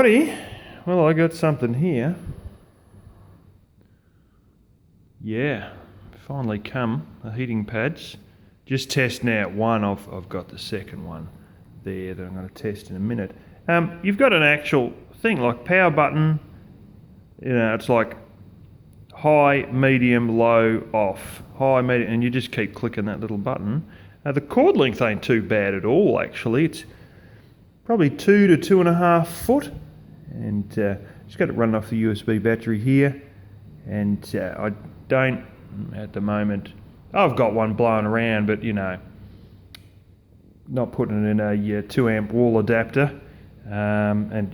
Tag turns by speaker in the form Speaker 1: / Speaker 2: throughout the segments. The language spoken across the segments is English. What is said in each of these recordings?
Speaker 1: Alrighty, well, I got something here. Yeah, finally come, the heating pads. Just testing out one, I've got the second one there that I'm going to test in a minute. You've got an actual thing like power button, it's like high, medium, low, off, high, medium, and you just keep clicking that little button. The cord length ain't too bad at all, actually. It's probably 2 to 2.5 foot, and just got it running off the USB battery here. And I don't, at the moment, I've got one blowing around, but not putting it in a 2 amp wall adapter, and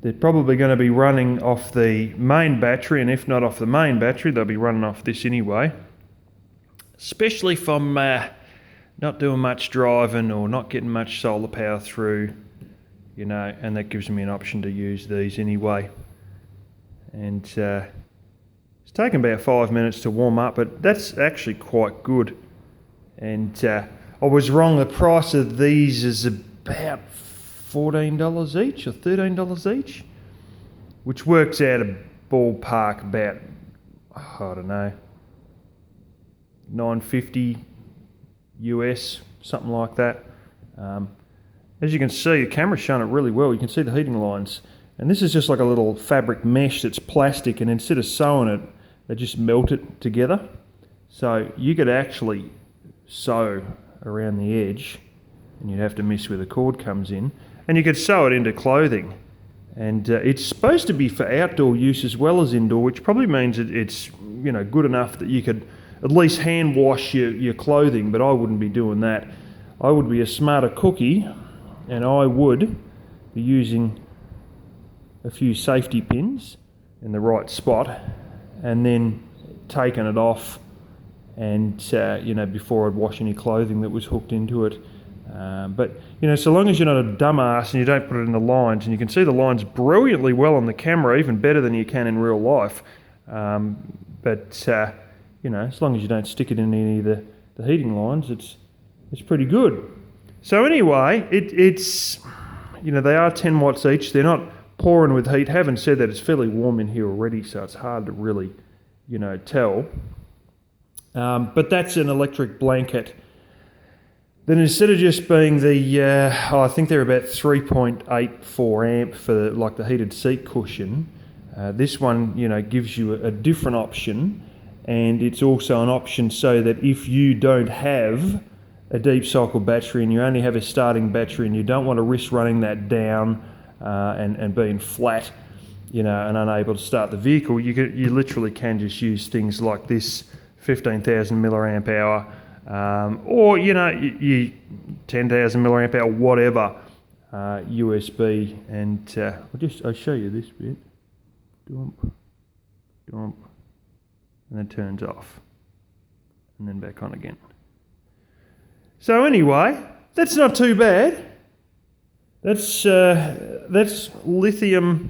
Speaker 1: they're probably going to be running off the main battery, and if not off the main battery, they'll be running off this anyway. Especially if I'm not doing much driving or not getting much solar power through, and that gives me an option to use these anyway. And it's taken about 5 minutes to warm up, but that's actually quite good. And I was wrong, the price of these is about $14 each or $13 each, which works out a ballpark about, I don't know, $9.50 US, something like that. As you can see, the camera's showing it really well. You can see the heating lines. And this is just like a little fabric mesh that's plastic, and instead of sewing it, they just melt it together. So you could actually sew around the edge, and you'd have to miss where the cord comes in, and you could sew it into clothing. And it's supposed to be for outdoor use as well as indoor, which probably means it's good enough that you could at least hand wash your clothing, but I wouldn't be doing that. I would be a smarter cookie, and I would be using a few safety pins in the right spot, and then taking it off, and before I'd wash any clothing that was hooked into it. But so long as you're not a dumbass and you don't put it in the lines, and you can see the lines brilliantly well on the camera, even better than you can in real life. But as long as you don't stick it in any of the heating lines, it's pretty good. So anyway, it's they are 10 watts each. They're not pouring with heat. Having said that, it's fairly warm in here already, so it's hard to really tell. But that's an electric blanket. Then instead of just being the, I think they're about 3.84 amp for the heated seat cushion, this one gives you a different option, and it's also an option so that if you don't have a deep cycle battery and you only have a starting battery and you don't want to risk running that down and being flat, and unable to start the vehicle, you literally can just use things like this 15,000 milliamp hour, or you 10,000 milliamp hour, whatever, USB, and I'll show you this bit. Dump, dump, and then turns off, and then back on again. So anyway, that's not too bad. That's lithium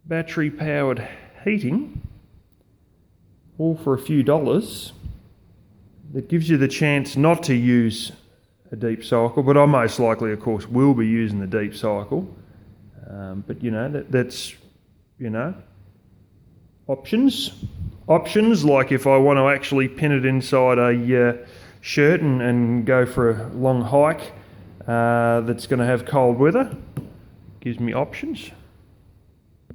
Speaker 1: battery powered heating, all for a few dollars. That gives you the chance not to use a deep cycle, but I most likely, of course, will be using the deep cycle. But that's options. Like if I want to actually pin it inside a shirt and go for a long hike that's going to have cold weather, gives me options.